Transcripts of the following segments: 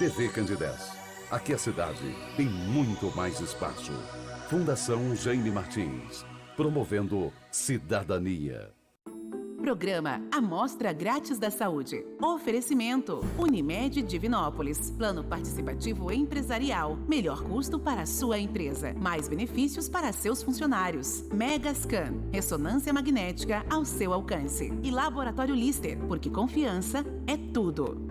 TV Candidez. Aqui a cidade tem muito mais espaço. Fundação Jaime Martins. Promovendo cidadania. Programa Amostra Grátis da Saúde. Oferecimento Unimed Divinópolis. Plano participativo empresarial. Melhor custo para a sua empresa. Mais benefícios para seus funcionários. Megascan. Ressonância magnética ao seu alcance. E Laboratório Lister, porque confiança é tudo.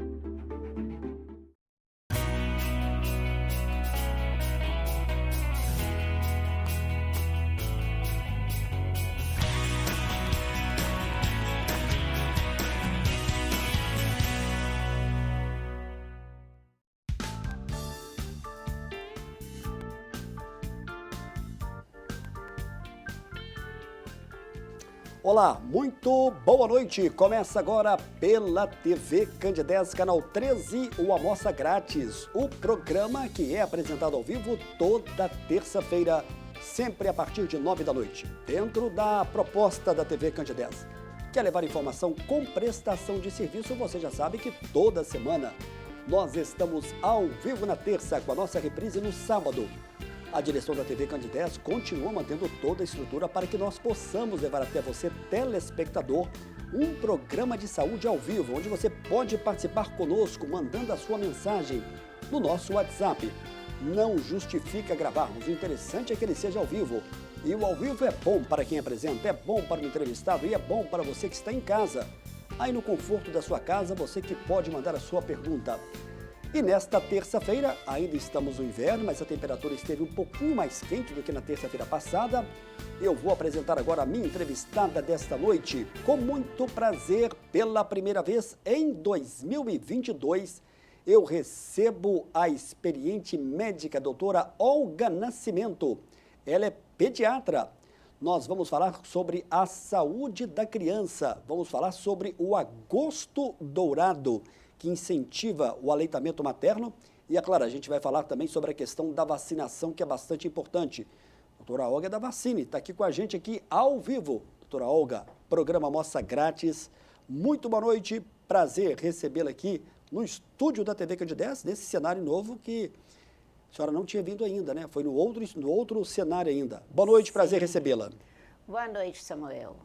Olá, muito boa noite. Começa agora pela TV Candidez, canal 13, o Amostra Grátis. O programa que é apresentado ao vivo toda terça-feira, sempre a partir de 9 da noite. Dentro da proposta da TV Candidez, que é levar informação com prestação de serviço, você já sabe que toda semana nós estamos ao vivo na terça, com a nossa reprise no sábado. A direção da TV Candidez continua mantendo toda a estrutura para que nós possamos levar até você, telespectador, um programa de saúde ao vivo, onde você pode participar conosco, mandando a sua mensagem no nosso WhatsApp. Não justifica gravarmos, o interessante é que ele seja ao vivo. E o ao vivo é bom para quem apresenta, é bom para o entrevistado e é bom para você que está em casa. Aí no conforto da sua casa, você que pode mandar a sua pergunta. E nesta terça-feira, ainda estamos no inverno, mas a temperatura esteve um pouquinho mais quente do que na terça-feira passada. Eu vou apresentar agora a minha entrevistada desta noite. Com muito prazer, pela primeira vez em 2022, eu recebo a experiente médica doutora Olga Nascimento. Ela é pediatra. Nós vamos falar sobre a saúde da criança. Vamos falar sobre o Agosto Dourado, que incentiva o aleitamento materno. E, é claro, a gente vai falar também sobre a questão da vacinação, que é bastante importante. A doutora Olga é da Vacine, está aqui com a gente aqui ao vivo. Doutora Olga, programa Amostra Grátis. Muito boa noite, prazer recebê-la aqui no estúdio da TV Candidez, nesse cenário novo que a senhora não tinha vindo ainda, né? Foi no outro cenário ainda. Boa noite, prazer recebê-la. Boa noite, Samuel.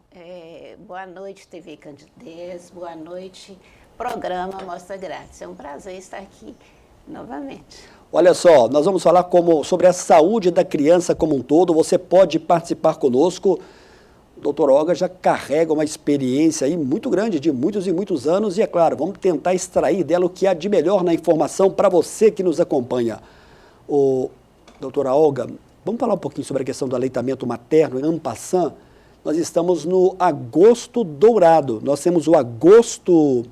Boa noite, TV Candidez. Boa noite, programa Amostra Grátis. É um prazer estar aqui novamente. Olha só, nós vamos falar sobre a saúde da criança como um todo. Você pode participar conosco. A doutora Olga já carrega uma experiência aí muito grande, de muitos e muitos anos. E é claro, vamos tentar extrair dela o que há de melhor na informação para você que nos acompanha. Doutora Olga, vamos falar um pouquinho sobre a questão do aleitamento materno en passant. Nós estamos no Agosto Dourado. Nós temos o Agosto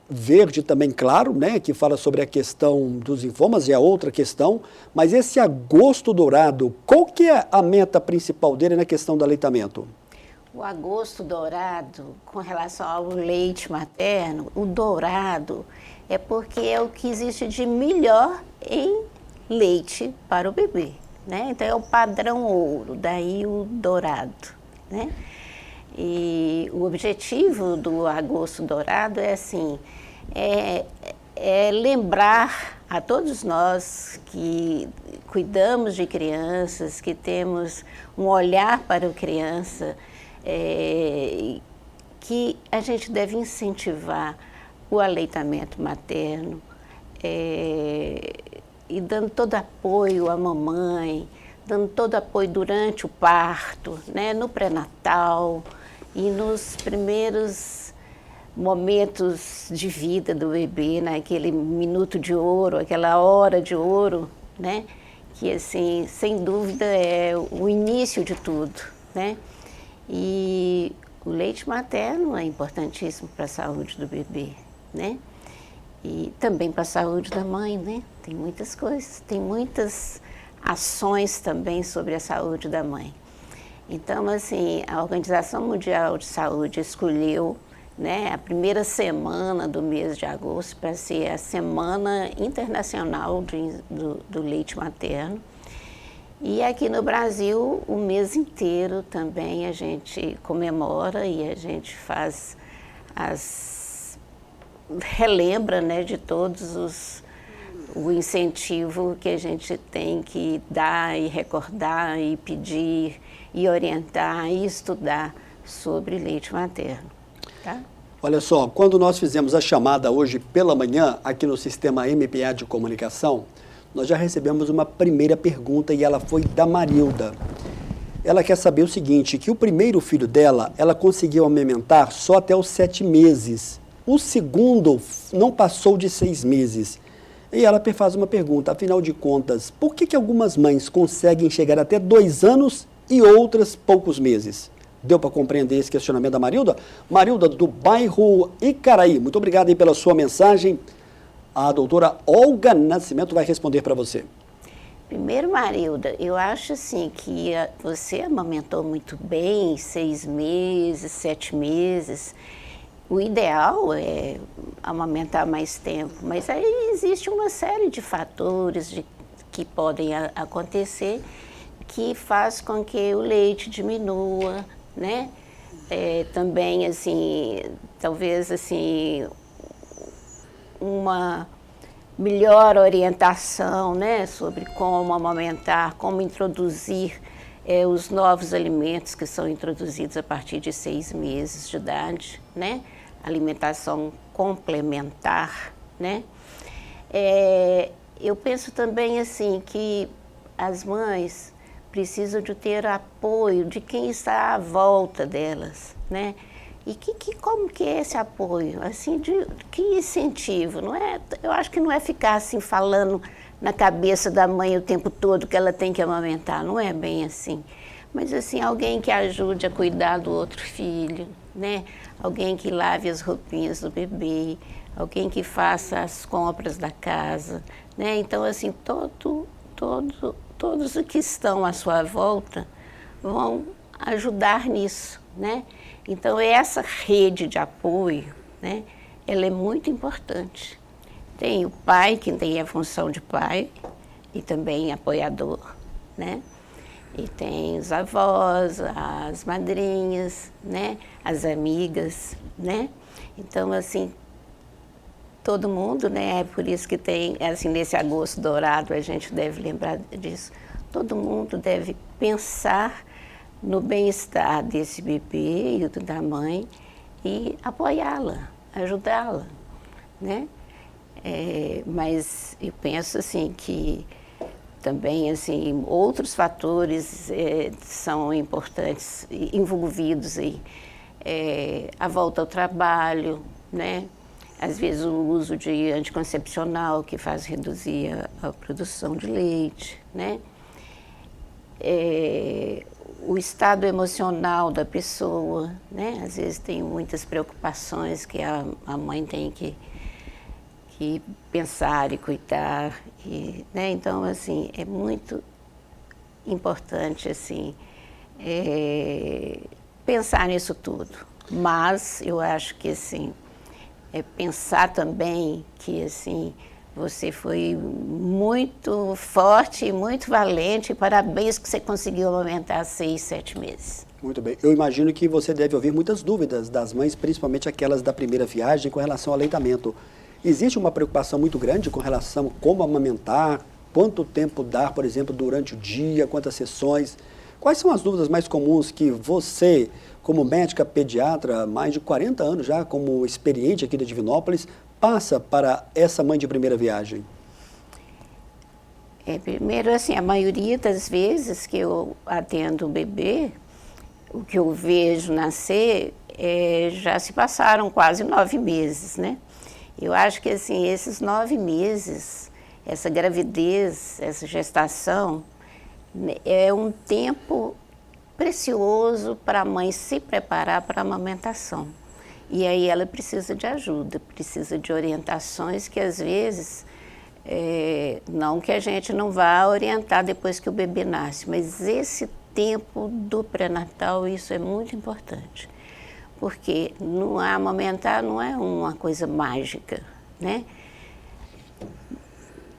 verde também, claro, né, que fala sobre a questão dos linfomas, e a outra questão, mas esse Agosto Dourado, qual que é a meta principal dele na questão do aleitamento? O Agosto Dourado, com relação ao leite materno, o dourado é porque é o que existe de melhor em leite para o bebê, né? Então é o padrão ouro, daí o dourado, né? E o objetivo do Agosto Dourado é assim, lembrar a todos nós que cuidamos de crianças, que temos um olhar para a criança, que a gente deve incentivar o aleitamento materno, e dando todo apoio à mamãe, dando todo apoio durante o parto, né, no pré-natal e nos primeiros momentos de vida do bebê, naquele minuto de ouro, aquela hora de ouro, né, que assim, sem dúvida é o início de tudo, né? E o leite materno é importantíssimo para a saúde do bebê, né? E também para a saúde da mãe, né? Tem muitas coisas, tem muitas ações também sobre a saúde da mãe. Então, assim, a Organização Mundial de Saúde escolheu, né, a primeira semana do mês de agosto para ser a Semana Internacional do Leite Materno. E aqui no Brasil, o mês inteiro também a gente comemora e a gente faz as relembra, né, de todos o incentivo que a gente tem que dar e recordar e pedir e orientar e estudar sobre leite materno, tá? Olha só, quando nós fizemos a chamada hoje pela manhã, aqui no sistema MPA de comunicação, nós já recebemos uma primeira pergunta e ela foi da Marilda. Ela quer saber o seguinte, que o primeiro filho dela, ela conseguiu amamentar só até os 7 meses. O segundo não passou de 6 meses. E ela faz uma pergunta, afinal de contas, por que algumas mães conseguem chegar até 2 anos e outras poucos meses? Deu para compreender esse questionamento da Marilda? Marilda, do bairro Icaraí, muito obrigado aí pela sua mensagem. A doutora Olga Nascimento vai responder para você. Primeiro, Marilda, eu acho assim que você amamentou muito bem, 6 meses, 7 meses. O ideal é amamentar mais tempo, mas aí existe uma série de fatores que podem acontecer que faz com que o leite diminua, né? Também, assim, talvez, assim, uma melhor orientação, né, sobre como amamentar, como introduzir os novos alimentos que são introduzidos a partir de 6 meses de idade, né? Alimentação complementar, né? Eu penso também assim que as mães precisam de ter apoio de quem está à volta delas, né? E como que é esse apoio? Assim, que incentivo? Não é, eu acho que não é ficar assim falando na cabeça da mãe o tempo todo que ela tem que amamentar, não é bem assim. Mas assim, alguém que ajude a cuidar do outro filho, né? Alguém que lave as roupinhas do bebê, alguém que faça as compras da casa, né? Então, assim, todos os que estão à sua volta vão ajudar nisso, né? Então, essa rede de apoio, né? Ela é muito importante. Tem o pai, que tem a função de pai e também apoiador, né? E tem os avós, as madrinhas, né? As amigas, né? Então, assim, todo mundo, né? É por isso que tem, assim, nesse agosto dourado, a gente deve lembrar disso. Todo mundo deve pensar no bem-estar desse bebê e da mãe e apoiá-la, ajudá-la, né? Mas eu penso, assim, que também, assim, outros fatores são importantes, envolvidos aí. A volta ao trabalho, né? Às vezes o uso de anticoncepcional, que faz reduzir a produção de leite, né? O estado emocional da pessoa, né? Às vezes tem muitas preocupações que a mãe tem que pensar e cuidar, né? Então, assim, é muito importante, assim, pensar nisso tudo. Mas eu acho que, assim, pensar também que, assim, você foi muito forte e muito valente. Parabéns que você conseguiu amamentar 6, 7 meses. Muito bem. Eu imagino que você deve ouvir muitas dúvidas das mães, principalmente aquelas da primeira viagem, com relação ao aleitamento. Existe uma preocupação muito grande com relação a como amamentar, quanto tempo dar, por exemplo, durante o dia, quantas sessões. Quais são as dúvidas mais comuns que você, como médica pediatra, mais de 40 anos já, como experiente aqui da Divinópolis, passa para essa mãe de primeira viagem? Primeiro, assim, a maioria das vezes que eu atendo o bebê, o que eu vejo nascer, já se passaram quase 9 meses, né? Eu acho que, assim, esses 9 meses, essa gravidez, essa gestação, é um tempo precioso para a mãe se preparar para a amamentação. E aí ela precisa de ajuda, precisa de orientações que, às vezes, não que a gente não vá orientar depois que o bebê nasce, mas esse tempo do pré-natal, isso é muito importante. Porque amamentar não é uma coisa mágica, né?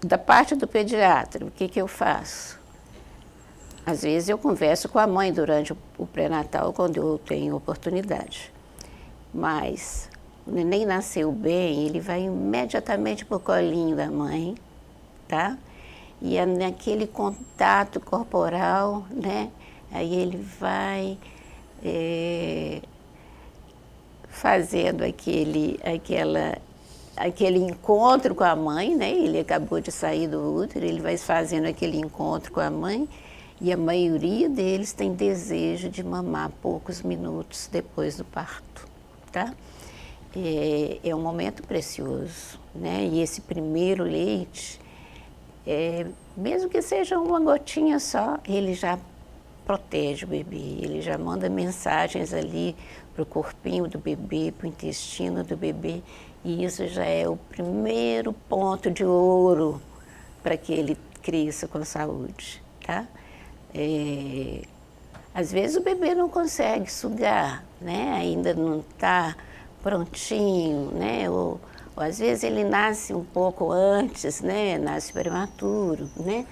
Da parte do pediatra, o que eu faço? Às vezes eu converso com a mãe durante o pré-natal, quando eu tenho oportunidade. Mas o neném nasceu bem, ele vai imediatamente para o colinho da mãe, tá? E é naquele contato corporal, né? Aí ele vai fazendo aquele encontro com a mãe, né? Ele acabou de sair do útero, ele vai fazendo aquele encontro com a mãe e a maioria deles tem desejo de mamar poucos minutos depois do parto, tá? É um momento precioso, né? E esse primeiro leite, mesmo que seja uma gotinha só, ele já protege o bebê, ele já manda mensagens ali para o corpinho do bebê, para o intestino do bebê, e isso já é o primeiro ponto de ouro para que ele cresça com saúde, tá? Às vezes o bebê não consegue sugar, né? Ainda não está prontinho, né? Ou às vezes ele nasce um pouco antes, né? Nasce prematuro, né?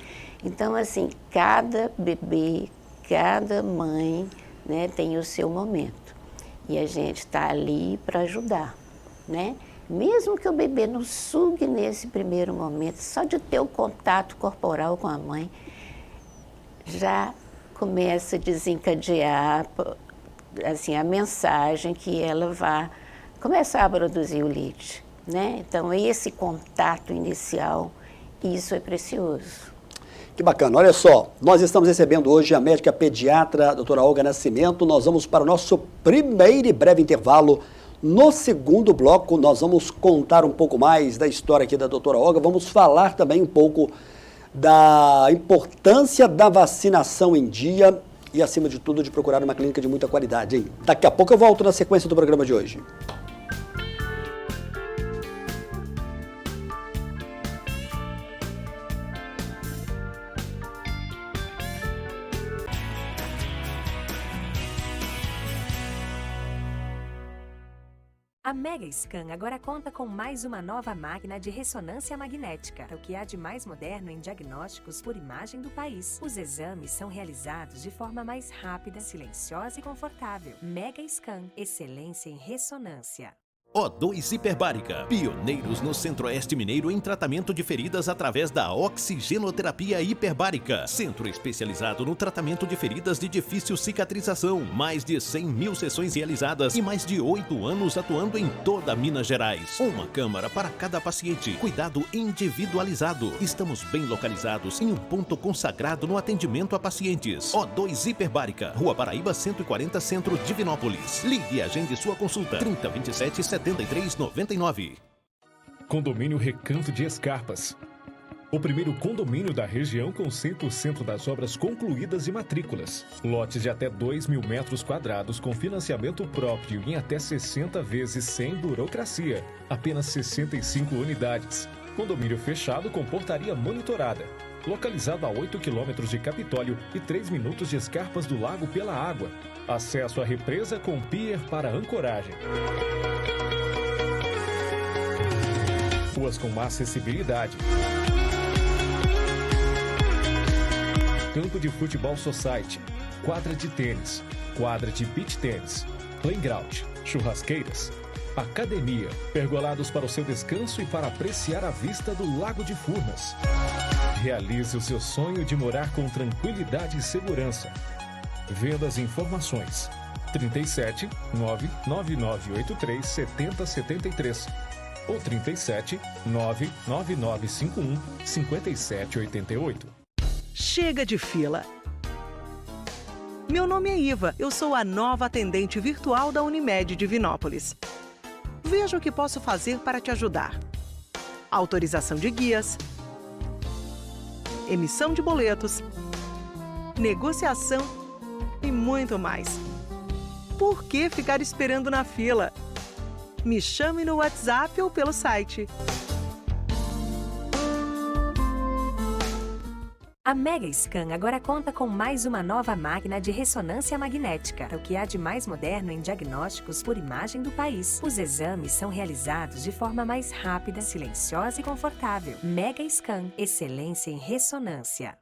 Então, assim, cada bebê, cada mãe, né, tem o seu momento. E a gente está ali para ajudar, né? Mesmo que o bebê não sugue nesse primeiro momento, só de ter o contato corporal com a mãe, já começa a desencadear, assim, a mensagem que ela vai começar a produzir o leite, né? Então, esse contato inicial, isso é precioso. Que bacana. Olha só, nós estamos recebendo hoje a médica pediatra, a doutora Olga Nascimento. Nós vamos para o nosso primeiro e breve intervalo. No segundo bloco, nós vamos contar um pouco mais da história aqui da doutora Olga. Vamos falar também um pouco da importância da vacinação em dia e, acima de tudo, de procurar uma clínica de muita qualidade, hein? Daqui a pouco eu volto na sequência do programa de hoje. A Megascan agora conta com mais uma nova máquina de ressonância magnética, o que há de mais moderno em diagnósticos por imagem do país. Os exames são realizados de forma mais rápida, silenciosa e confortável. Megascan, excelência em ressonância. O2 Hiperbárica, pioneiros no Centro-Oeste Mineiro em tratamento de feridas através da oxigenoterapia hiperbárica. Centro especializado no tratamento de feridas de difícil cicatrização. Mais de 100 mil sessões realizadas e mais de 8 anos atuando em toda Minas Gerais. Uma câmara para cada paciente. Cuidado individualizado. Estamos bem localizados em um ponto consagrado no atendimento a pacientes. O2 Hiperbárica, Rua Paraíba 140, Centro, Divinópolis. Ligue e agende sua consulta. 3027 7399. Condomínio Recanto de Escarpas. O primeiro condomínio da região com 100% das obras concluídas e matrículas. Lotes de até 2.000 metros quadrados com financiamento próprio em até 60 vezes sem burocracia. Apenas 65 unidades. Condomínio fechado com portaria monitorada. Localizado a 8 quilômetros de Capitólio e 3 minutos de Escarpas do Lago pela água. Acesso à represa com pier para ancoragem. Ruas com acessibilidade. Campo de futebol society, quadra de tênis, quadra de beach tênis, playground, churrasqueiras, academia, pergolados para o seu descanso e para apreciar a vista do Lago de Furnas. Realize o seu sonho de morar com tranquilidade e segurança. Vendas e informações 37 99983 7073 ou 37 99951 5788. Chega de fila! Meu nome é Iva, eu sou a nova atendente virtual da Unimed Divinópolis. Veja o que posso fazer para te ajudar. Autorização de guias, emissão de boletos, negociação e muito mais. Por que ficar esperando na fila? Me chame no WhatsApp ou pelo site. A Megascan agora conta com mais uma nova máquina de ressonância magnética, o que há de mais moderno em diagnósticos por imagem do país. Os exames são realizados de forma mais rápida, silenciosa e confortável. Megascan, excelência em ressonância.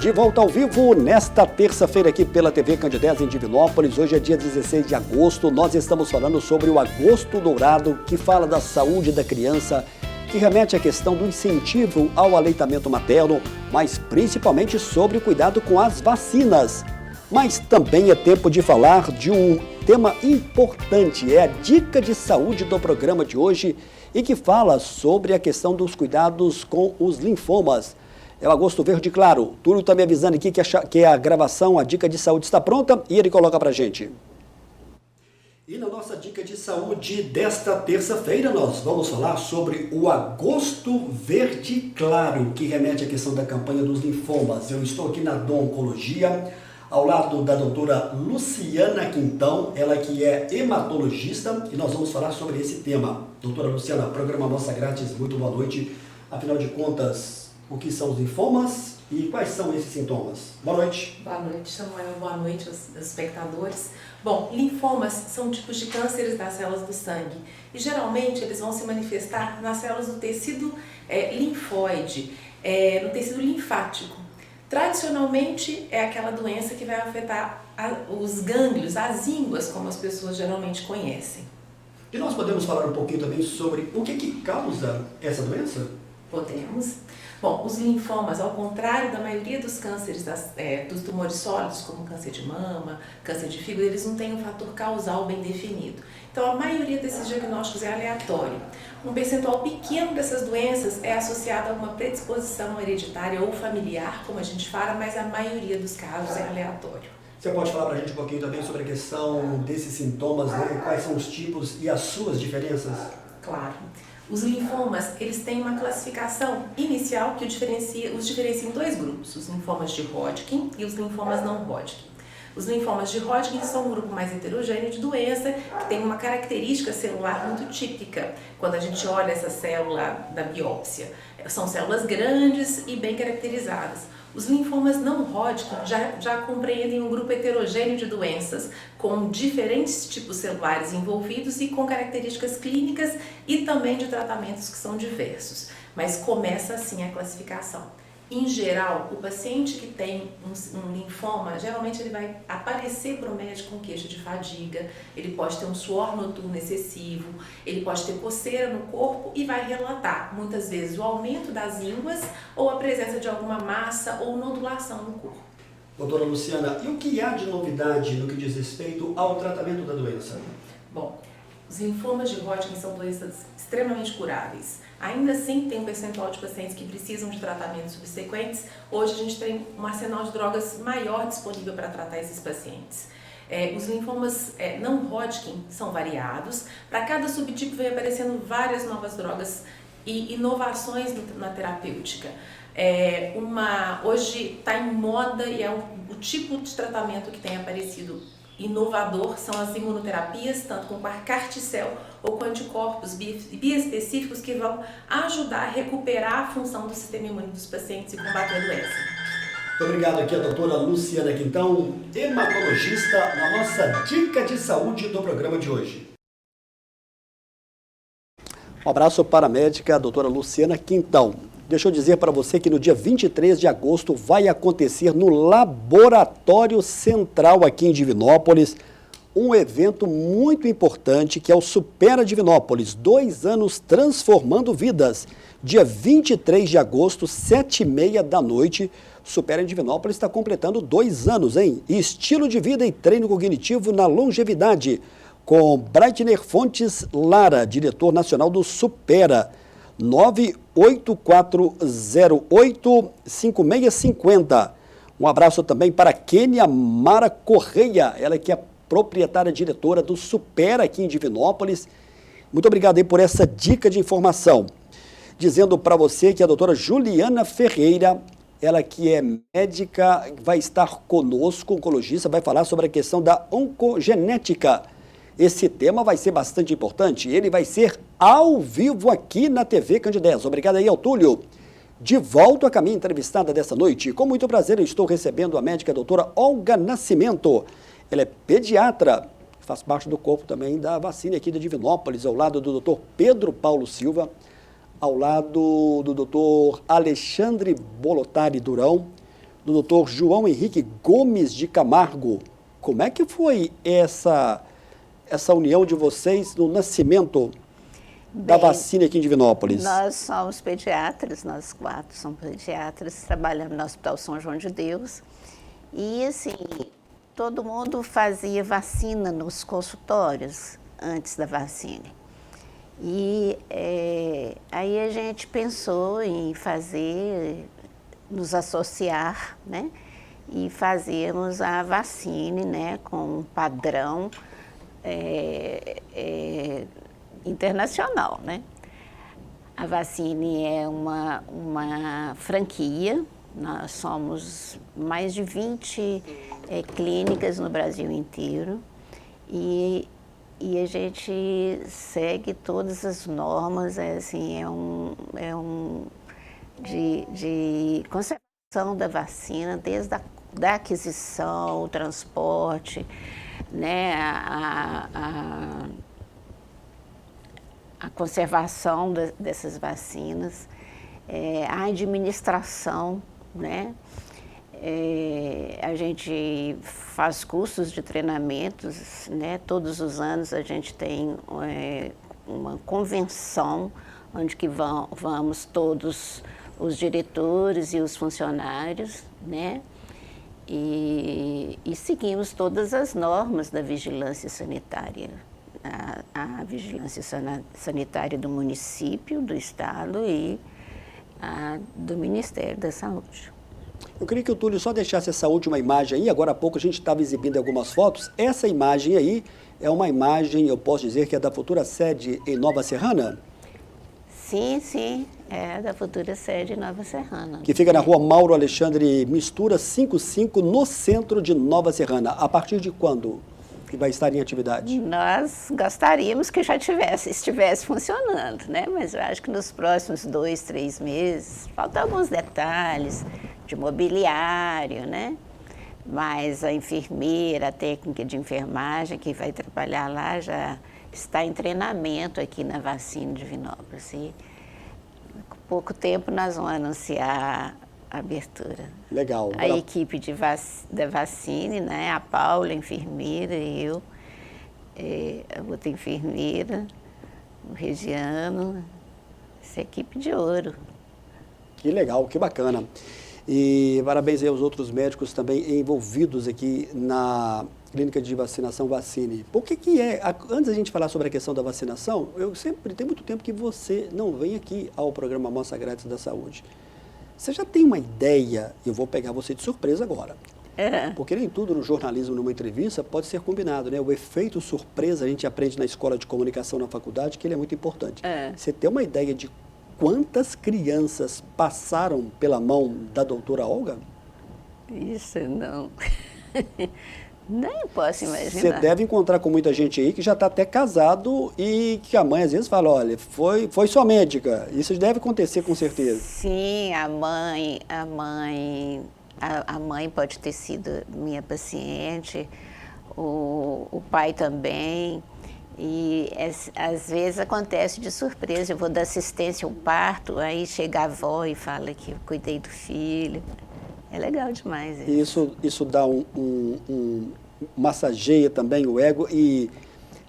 De volta ao vivo nesta terça-feira aqui pela TV Candidez em Divinópolis. Hoje é dia 16 de agosto. Nós estamos falando sobre o Agosto Dourado, que fala da saúde da criança, que remete à questão do incentivo ao aleitamento materno, mas principalmente sobre o cuidado com as vacinas. Mas também é tempo de falar de um tema importante, é a dica de saúde do programa de hoje e que fala sobre a questão dos cuidados com os linfomas. É o Agosto Verde Claro. O Túlio está me avisando aqui que a gravação, a dica de saúde está pronta e ele coloca para a gente. E na nossa dica de saúde desta terça-feira nós vamos falar sobre o Agosto Verde Claro, que remete à questão da campanha dos linfomas. Eu estou aqui na Dom Oncologia, ao lado da doutora Luciana Quintão, ela que é hematologista, e nós vamos falar sobre esse tema. Doutora Luciana, programa Amostra Grátis, muito boa noite. Afinal de contas, o que são os linfomas e quais são esses sintomas? Boa noite. Boa noite, Samuel. Boa noite aos espectadores. Bom, linfomas são tipos de cânceres das células do sangue e geralmente eles vão se manifestar nas células do tecido linfóide, no tecido linfático. Tradicionalmente é aquela doença que vai afetar os gânglios, as ínguas, como as pessoas geralmente conhecem. E nós podemos falar um pouquinho também sobre o que causa essa doença? Podemos. Bom, os linfomas, ao contrário da maioria dos cânceres, dos tumores sólidos, como câncer de mama, câncer de fígado, eles não têm um fator causal bem definido. Então, a maioria desses diagnósticos é aleatório. Um percentual pequeno dessas doenças é associado a uma predisposição hereditária ou familiar, como a gente fala, mas a maioria dos casos é aleatório. Você pode falar para a gente um pouquinho também sobre a questão desses sintomas, né? Quais são os tipos e as suas diferenças? Claro. Os linfomas, eles têm uma classificação inicial que os diferencia em dois grupos, os linfomas de Hodgkin e os linfomas não Hodgkin. Os linfomas de Hodgkin são um grupo mais heterogêneo de doença que tem uma característica celular muito típica quando a gente olha essa célula da biópsia. São células grandes e bem caracterizadas. Os linfomas não Hodgkin já compreendem um grupo heterogêneo de doenças com diferentes tipos celulares envolvidos e com características clínicas e também de tratamentos que são diversos. Mas começa assim a classificação. Em geral, o paciente que tem um linfoma, geralmente ele vai aparecer para o médico com queixa de fadiga, ele pode ter um suor noturno excessivo, ele pode ter coceira no corpo e vai relatar, muitas vezes, o aumento das ínguas ou a presença de alguma massa ou nodulação no corpo. Doutora Luciana, e o que há de novidade no que diz respeito ao tratamento da doença? Bom, os linfomas de Hodgkin são doenças extremamente curáveis. Ainda assim, tem um percentual de pacientes que precisam de tratamentos subsequentes. Hoje a gente tem um arsenal de drogas maior disponível para tratar esses pacientes. Os linfomas não Hodgkin são variados. Para cada subtipo vem aparecendo várias novas drogas e inovações na terapêutica. Hoje está em moda e é o tipo de tratamento que tem aparecido inovador são as imunoterapias, tanto com CAR-T-cell ou com anticorpos biespecíficos que vão ajudar a recuperar a função do sistema imune dos pacientes e combater a doença. Muito obrigado aqui a doutora Luciana Quintão, hematologista, na nossa dica de saúde do programa de hoje. Um abraço para a médica, a doutora Luciana Quintão. Deixa eu dizer para você que no dia 23 de agosto vai acontecer no Laboratório Central aqui em Divinópolis um evento muito importante que é o Supera Divinópolis, 2 anos transformando vidas. Dia 23 de agosto, 7h30 da noite, Supera em Divinópolis está completando 2 anos, hein? Estilo de vida e treino cognitivo na longevidade, com Breitner Fontes Lara, diretor nacional do Supera. 98408-5650. Um abraço também para Kênia Mara Correia, ela que é proprietária diretora do Supera aqui em Divinópolis. Muito obrigado aí por essa dica de informação. Dizendo para você que a doutora Juliana Ferreira, ela que é médica, vai estar conosco, oncologista, vai falar sobre a questão da oncogenética. Esse tema vai ser bastante importante, ele vai ser ao vivo aqui na TV Candidez. Obrigado aí ao Túlio. De volta a minha entrevistada dessa noite. Com muito prazer eu estou recebendo a médica doutora Olga Nascimento. Ela é pediatra, faz parte do corpo também da vacina aqui de Divinópolis, ao lado do doutor Pedro Paulo Silva, ao lado do doutor Alexandre Bolotari Durão, do Dr. João Henrique Gomes de Camargo. Como é que foi essa união de vocês no nascimento da vacina aqui em Divinópolis? Nós somos pediatras, nós 4 somos pediatras, trabalhamos no Hospital São João de Deus. E, assim, todo mundo fazia vacina nos consultórios antes da vacina. E aí a gente pensou em nos associar, né? E fazermos a vacina, né, com um padrão internacional, né? A Vaccine é uma franquia, nós somos mais de 20 clínicas no Brasil inteiro e a gente segue todas as normas, assim, de conservação da vacina, desde da aquisição, o transporte, né, a conservação dessas vacinas, a administração, né? A gente faz cursos de treinamentos, né? Todos os anos a gente tem uma convenção onde que vamos todos os diretores e os funcionários, né? E seguimos todas as normas da vigilância sanitária, a vigilância sanitária do município, do estado e a do Ministério da Saúde. Eu queria que o Túlio só deixasse essa última imagem aí. Agora há pouco a gente estava exibindo algumas fotos. Essa imagem aí é uma imagem, eu posso dizer que é da futura sede em Nova Serrana? Sim, sim, é da futura sede em Nova Serrana. Que fica na rua Mauro Alexandre Mistura 55, no centro de Nova Serrana. A partir de quando que vai estar em atividade? Nós gostaríamos que já estivesse funcionando, né? Mas eu acho que nos próximos 2, 3 meses, faltam alguns detalhes de mobiliário, né? Mas a enfermeira, a técnica de enfermagem que vai trabalhar lá já está em treinamento aqui na Vaccine de Divinópolis. E com pouco tempo nós vamos anunciar a abertura. Legal. A equipe da Vaccine, né? A Paula, a enfermeira, e eu, a outra enfermeira, o Regiano, essa equipe de ouro. Que legal, que bacana. E parabéns aí aos outros médicos também envolvidos aqui na clínica de vacinação Vaccine. Por que é, antes da gente falar sobre a questão da vacinação, tem muito tempo que você não vem aqui ao programa Amostra Grátis da Saúde. Você já tem uma ideia, eu vou pegar você de surpresa agora, porque nem tudo no jornalismo, numa entrevista, pode ser combinado, né? O efeito surpresa, a gente aprende na escola de comunicação na faculdade, que ele é muito importante. Você tem uma ideia de quantas crianças passaram pela mão da doutora Olga? Isso não. Nem posso imaginar. Você deve encontrar com muita gente aí que já está até casado e que a mãe às vezes fala, olha, foi sua médica. Isso deve acontecer com certeza. Sim, a mãe pode ter sido minha paciente, o pai também. E às vezes acontece de surpresa, eu vou dar assistência ao parto, aí chega a avó e fala que eu cuidei do filho. É legal demais isso. Isso dá massageia também o ego e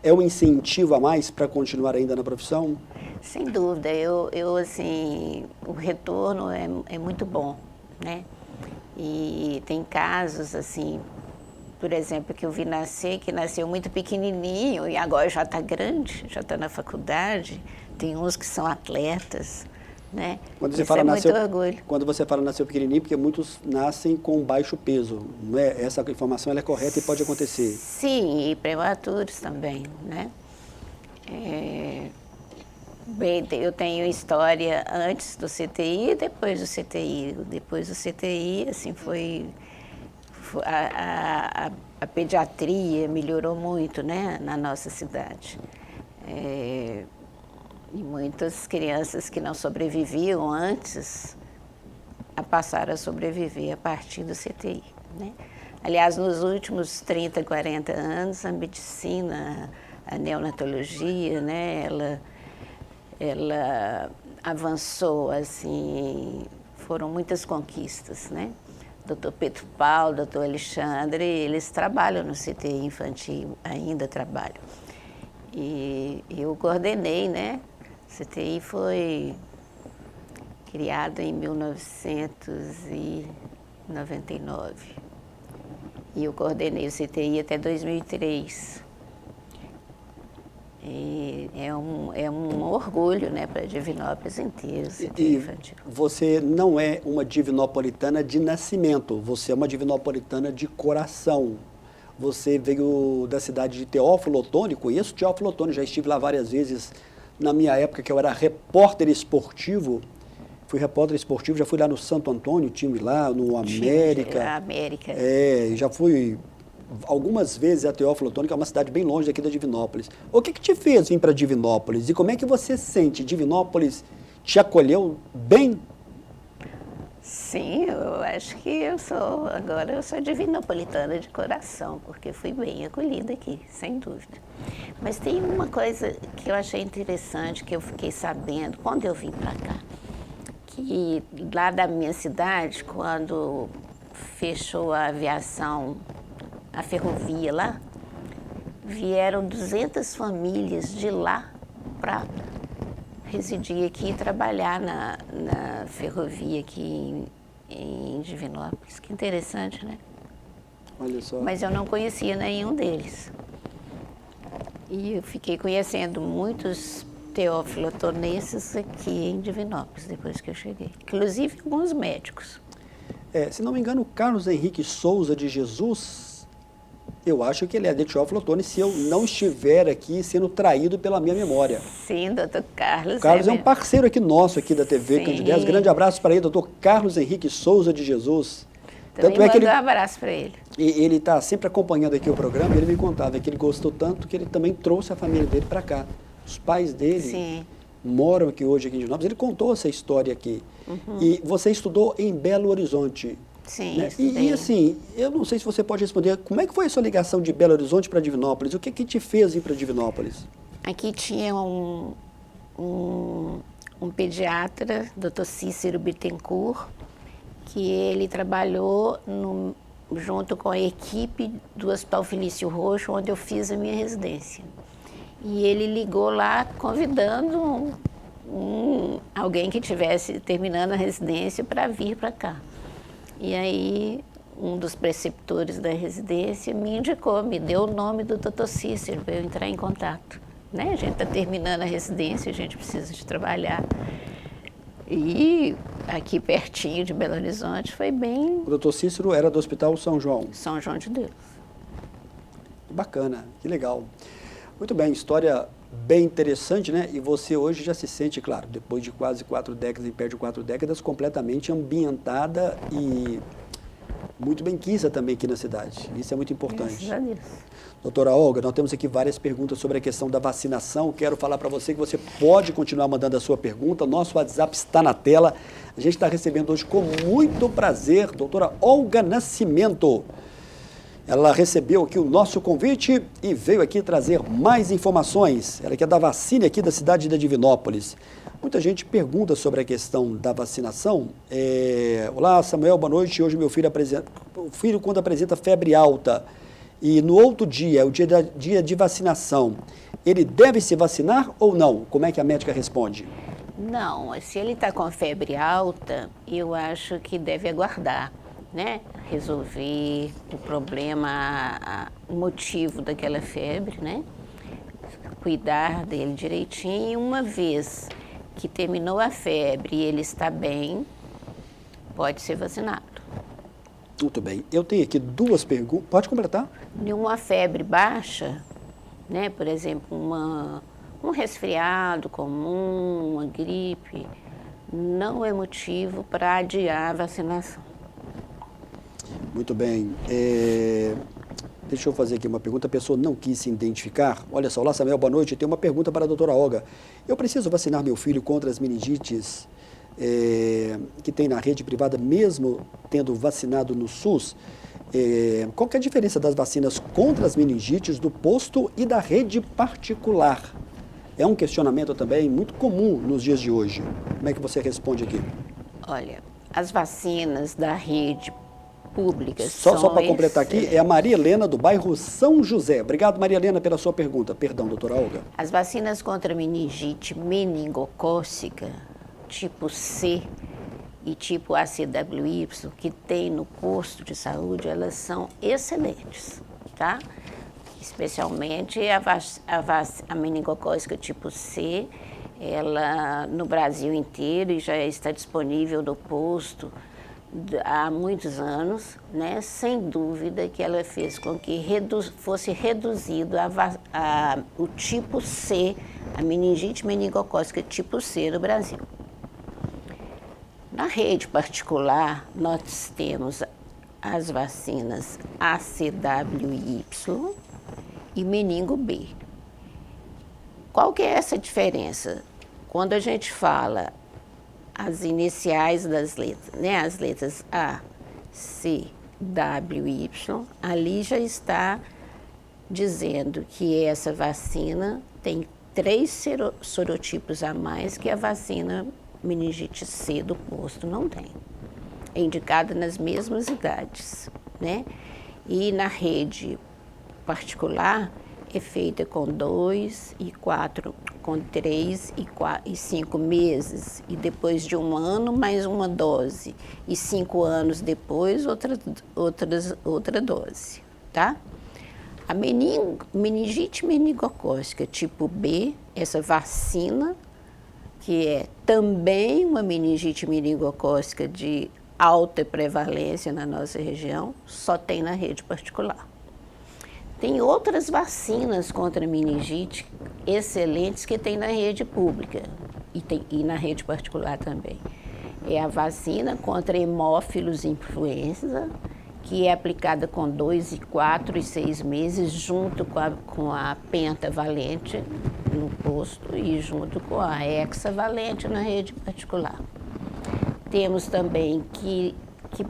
é um incentivo a mais para continuar ainda na profissão? Sem dúvida, assim, o retorno é muito bom, né? E tem casos, assim, por exemplo, que eu vi nascer, que nasceu muito pequenininho e agora já está grande, já está na faculdade. Tem uns que são atletas, né? Muito orgulho. Quando você fala nasceu pequenininho, porque muitos nascem com baixo peso, não é? Essa informação ela é correta e pode acontecer. Sim, e prematuros também, né? Bem, eu tenho história antes do CTI e depois do CTI. Depois do CTI, assim, a pediatria melhorou muito, né, na nossa cidade. E muitas crianças que não sobreviviam antes passaram a sobreviver a partir do CTI, né? Aliás, nos últimos 30, 40 anos, a medicina, a neonatologia, né, ela avançou, assim, foram muitas conquistas, né? doutor Pedro Paulo, doutor Alexandre, eles trabalham no CTI infantil, ainda trabalham. E eu coordenei, né? O CTI foi criado em 1999. E eu coordenei o CTI até 2003. E é um orgulho, né, para Divinópolis inteiro, o CTI infantil. Você não é uma divinopolitana de nascimento, você é uma divinopolitana de coração. Você veio da cidade de Teófilo Otoni, conheço Teófilo Otoni, já estive lá várias vezes na minha época que eu era repórter esportivo. Fui repórter esportivo, já fui lá no Santo Antônio, time lá, no América. América. Já fui algumas vezes a Teófilo Otoni, que é uma cidade bem longe daqui da Divinópolis. O que te fez vir para Divinópolis? E como é que você sente? Divinópolis te acolheu bem? Sim, eu acho que agora eu sou divinopolitana de coração, porque fui bem acolhida aqui, sem dúvida. Mas tem uma coisa que eu achei interessante, que eu fiquei sabendo quando eu vim para cá, que lá da minha cidade, quando fechou a aviação, a ferrovia lá, vieram 200 famílias de lá para residir aqui e trabalhar na ferrovia aqui em Divinópolis. Que interessante, né? Olha só. Mas eu não conhecia nenhum deles. E eu fiquei conhecendo muitos teofilotonenses aqui em Divinópolis, depois que eu cheguei. Inclusive alguns médicos. Se não me engano, o Carlos Henrique Souza de Jesus, eu acho que ele é de Teófilo Otoni, se eu não estiver aqui sendo traído pela minha memória. Sim, doutor Carlos. O Carlos é um parceiro aqui nosso, aqui da TV Candidez. Grande abraço para ele, doutor Carlos Henrique Souza de Jesus. Também mando um abraço para ele. E ele está sempre acompanhando aqui o programa, e ele me contava que ele gostou tanto que ele também trouxe a família dele para cá. Os pais dele moram aqui hoje, aqui em Divinópolis. Ele contou essa história aqui. E você estudou em Belo Horizonte. Sim, né? E assim, eu não sei se você pode responder, como é que foi a sua ligação de Belo Horizonte para Divinópolis? O que te fez ir para Divinópolis? Aqui tinha um pediatra, Dr. Cícero Bittencourt, que ele trabalhou junto com a equipe do Hospital Felício Roxo, onde eu fiz a minha residência. E ele ligou lá convidando alguém que estivesse terminando a residência para vir para cá. E aí, um dos preceptores da residência me indicou, me deu o nome do Dr. Cícero para eu entrar em contato. Né? A gente está terminando a residência, a gente precisa de trabalhar. E aqui pertinho de Belo Horizonte foi bem... O Dr. Cícero era do Hospital São João? São João de Deus. Bacana, que legal. Muito bem, história bem interessante, né? E você hoje já se sente, claro, depois de quase 4 décadas, e perto de 4 décadas, completamente ambientada e muito bem-quista também aqui na cidade. Isso é muito importante. Graças a Deus. Doutora Olga, nós temos aqui várias perguntas sobre a questão da vacinação. Quero falar para você que você pode continuar mandando a sua pergunta. Nosso WhatsApp está na tela. A gente está recebendo hoje com muito prazer doutora Olga Nascimento. Ela recebeu aqui o nosso convite e veio aqui trazer mais informações. Ela que é da vacina aqui da cidade de Divinópolis. Muita gente pergunta sobre a questão da vacinação. Olá, Samuel, boa noite. Hoje meu filho quando apresenta febre alta e no outro dia, é o dia de vacinação, ele deve se vacinar ou não? Como é que a médica responde? Não, se ele está com febre alta, eu acho que deve aguardar, né? Resolver o problema, o motivo daquela febre, né? Cuidar dele direitinho. Uma vez que terminou a febre e ele está bem, pode ser vacinado. Muito bem. Eu tenho aqui 2 perguntas. Pode completar? Uma febre baixa, né? Por exemplo, um resfriado comum, uma gripe, não é motivo para adiar a vacinação. Muito bem. Deixa eu fazer aqui uma pergunta. A pessoa não quis se identificar. Olha só, olá Samuel, boa noite. Eu tenho uma pergunta para a doutora Olga. Eu preciso vacinar meu filho contra as meningites que tem na rede privada, mesmo tendo vacinado no SUS? Qual que é a diferença das vacinas contra as meningites do posto e da rede particular? É um questionamento também muito comum nos dias de hoje. Como é que você responde aqui? Olha, as vacinas da rede públicas. Só para completar aqui, é a Maria Helena, do bairro São José. Obrigado, Maria Helena, pela sua pergunta. Perdão, doutora Olga. As vacinas contra meningite meningocócica, tipo C e tipo ACWY, que tem no posto de saúde, elas são excelentes, tá? Especialmente a meningocócica tipo C, ela no Brasil inteiro e já está disponível no posto há muitos anos, né? Sem dúvida que ela fez com que fosse reduzido o tipo C, a meningite meningocócica tipo C no Brasil. Na rede particular, nós temos as vacinas ACWY e meningo B. Qual que é essa diferença? Quando a gente fala as iniciais das letras, né, as letras A, C, W, Y, ali já está dizendo que essa vacina tem 3 sorotipos a mais que a vacina meningite C do posto não tem. É indicada nas mesmas idades, né? E na rede particular é feita com 2 e 4, com 3 e 5 meses, e depois de 1 ano mais uma dose, e 5 anos depois outra dose, tá? A meningite meningocócica tipo B, essa vacina, que é também uma meningite meningocócica de alta prevalência na nossa região, só tem na rede particular. Tem outras vacinas contra meningite excelentes que tem na rede pública e na rede particular também. É a vacina contra hemófilos influenza, que é aplicada com 2, 4 e 6 meses, junto com a pentavalente no posto e junto com a hexavalente na rede particular. Temos também que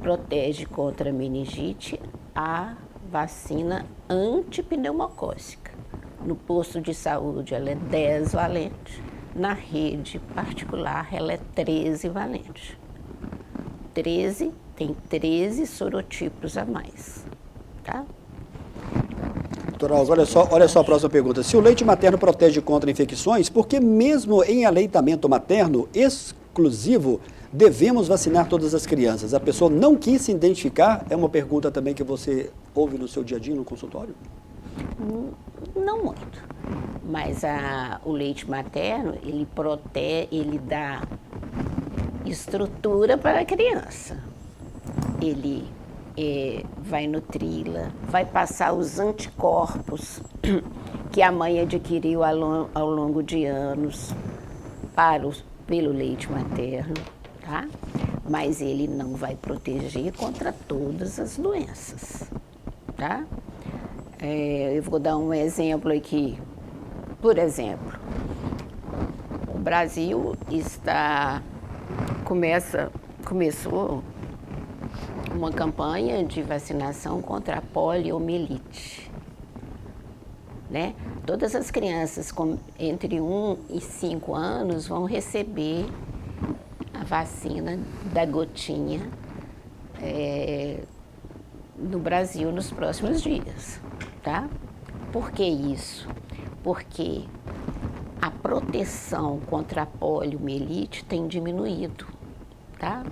protege contra a meningite a vacina antipneumocócica. No posto de saúde ela é 10 valente, na rede particular ela é 13 valente. 13 tem 13 sorotipos a mais, tá? Doutora Alves, olha só a próxima pergunta. Se o leite materno protege contra infecções, por que mesmo em aleitamento materno exclusivo devemos vacinar todas as crianças? A pessoa não quis se identificar, é uma pergunta também que você ouve no seu dia a dia no consultório? Não muito, mas o leite materno, ele dá estrutura para a criança. Ele vai nutri-la, vai passar os anticorpos que a mãe adquiriu ao longo de anos pelo leite materno, tá? Mas ele não vai proteger contra todas as doenças, tá? Eu vou dar um exemplo aqui. Por exemplo, o Brasil começou uma campanha de vacinação contra a poliomielite, né? Todas as crianças entre 1 e 5 anos vão receber a vacina da gotinha no Brasil nos próximos dias, tá? Por que isso? Porque a proteção contra a poliomielite tem diminuído, tá?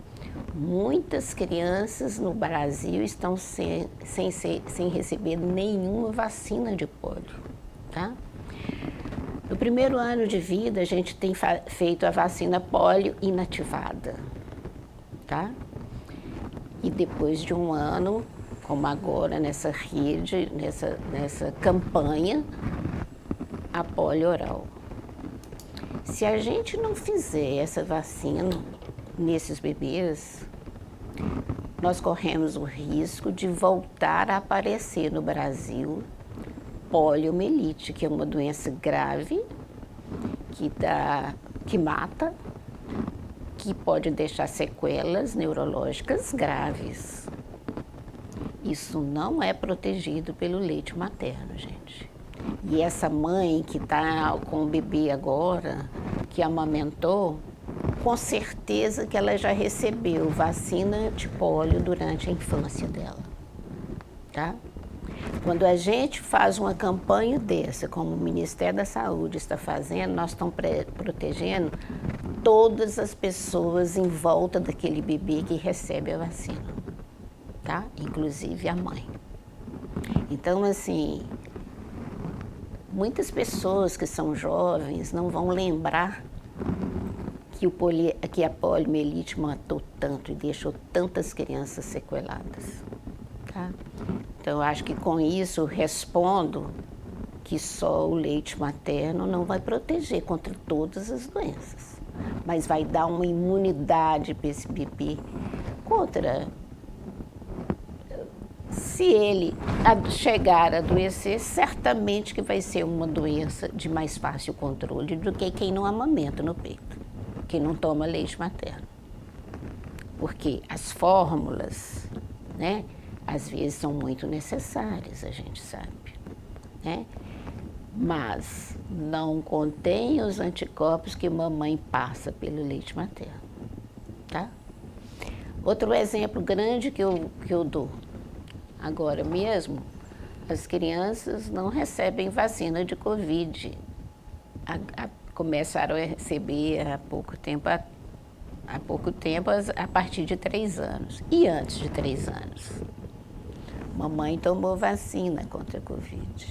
Muitas crianças no Brasil estão sem receber nenhuma vacina de polio, tá? No primeiro ano de vida, a gente tem feito a vacina polio inativada, tá? E depois de 1 ano, como agora nessa rede, nessa campanha, a polio oral. Se a gente não fizer essa vacina nesses bebês, nós corremos o risco de voltar a aparecer no Brasil poliomielite, que é uma doença grave, que mata, que pode deixar sequelas neurológicas graves. Isso não é protegido pelo leite materno, gente. E essa mãe que está com o bebê agora, que amamentou, com certeza que ela já recebeu vacina de pólio durante a infância dela, tá? Quando a gente faz uma campanha dessa, como o Ministério da Saúde está fazendo, nós estamos protegendo todas as pessoas em volta daquele bebê que recebe a vacina, tá? Inclusive a mãe. Então, assim, muitas pessoas que são jovens não vão lembrar que a poliomielite matou tanto e deixou tantas crianças sequeladas, tá? Então, eu acho que com isso eu respondo que só o leite materno não vai proteger contra todas as doenças, mas vai dar uma imunidade para esse bebê contra... Se ele chegar a adoecer, certamente que vai ser uma doença de mais fácil controle do que quem não amamenta no peito, quem não toma leite materno. Porque as fórmulas, né, às vezes são muito necessárias, a gente sabe, né? Mas não contém os anticorpos que mamãe passa pelo leite materno, tá? Outro exemplo grande que eu dou. Agora mesmo, as crianças não recebem vacina de Covid. Começaram a receber há pouco tempo, a partir de 3 anos. E antes de 3 anos? Mamãe tomou vacina contra a Covid.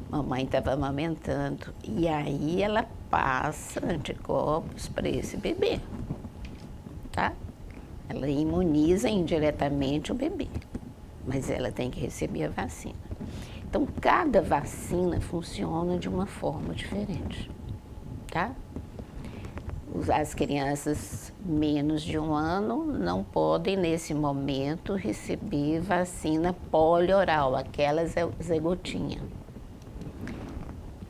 Mamãe estava amamentando. E aí ela passa anticorpos para esse bebê, tá? Ela imuniza indiretamente o bebê. Mas ela tem que receber a vacina. Então, cada vacina funciona de uma forma diferente, tá? As crianças menos de 1 ano não podem, nesse momento, receber vacina polioral, aquelas zegotinha.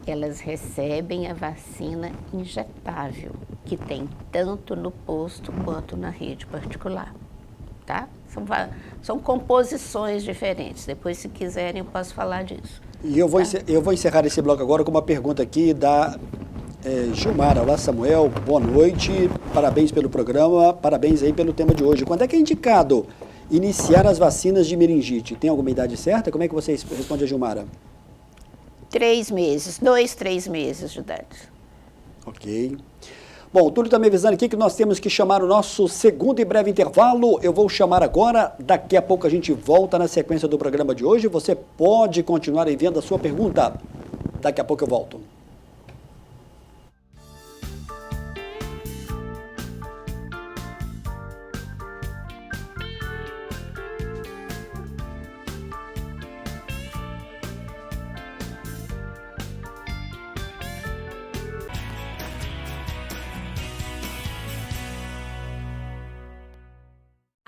Elas recebem a vacina injetável, que tem tanto no posto quanto na rede particular, tá? São composições diferentes. Depois, se quiserem, eu posso falar disso. E eu vou encerrar esse bloco agora com uma pergunta aqui da Gilmara. Olá, Samuel, boa noite, parabéns pelo programa, parabéns aí pelo tema de hoje. Quando é que é indicado iniciar as vacinas de meningite? Tem alguma idade certa? Como é que você responde a Gilmara? 3 meses, 2, 3 meses de idade. Ok. Bom, o Túlio está me avisando aqui que nós temos que chamar o nosso segundo e breve intervalo. Eu vou chamar agora, daqui a pouco a gente volta na sequência do programa de hoje. Você pode continuar enviando a sua pergunta. Daqui a pouco eu volto.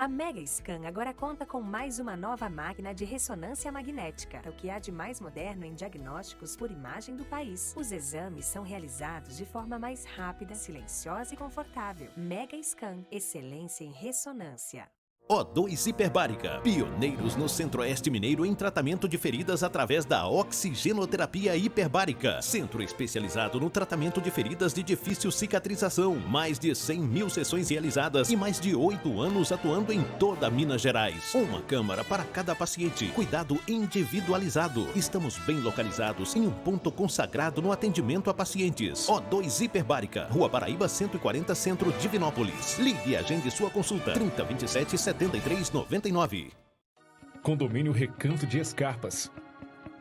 A Mega Scan agora conta com mais uma nova máquina de ressonância magnética, o que há de mais moderno em diagnósticos por imagem do país. Os exames são realizados de forma mais rápida, silenciosa e confortável. Mega Scan, excelência em ressonância. O2 Hiperbárica, pioneiros no Centro-Oeste Mineiro em tratamento de feridas através da oxigenoterapia hiperbárica. Centro especializado no tratamento de feridas de difícil cicatrização. Mais de 100 mil sessões realizadas e mais de 8 anos atuando em toda Minas Gerais. Uma câmara para cada paciente. Cuidado individualizado. Estamos bem localizados em um ponto consagrado no atendimento a pacientes. O2 Hiperbárica, Rua Paraíba 140, Centro, Divinópolis. Ligue e agende sua consulta. 3027-7399. Condomínio Recanto de Escarpas.